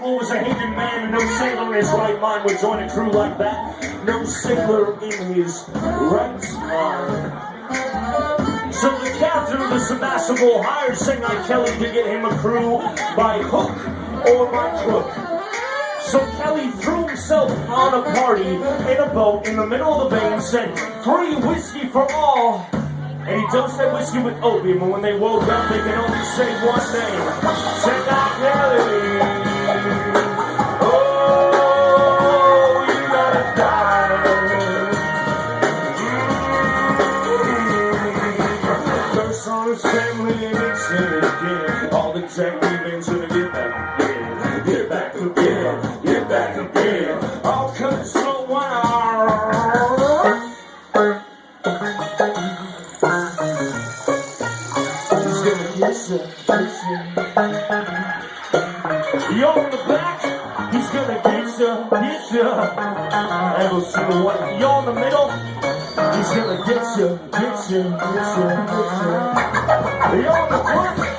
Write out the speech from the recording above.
Was a hated man, and no sailor in his right mind would join a crew like that. No sailor in his right mind. So the captain of the submersible hired Singer Kelly to get him a crew by hook or by crook. So Kelly threw himself on a party in a boat in the middle of the bay and said, "Free whiskey for all." And he dosed that whiskey with opium, and when they woke up, they could only say one name: Singer Kelly. Family and it's in again. All the techniques gonna get back again. Get back again. Get back again. All cause so he's gonna get you. You're in the back. He's gonna get you. And we'll see the one. You're in the middle. He's gonna get you. You're on the front.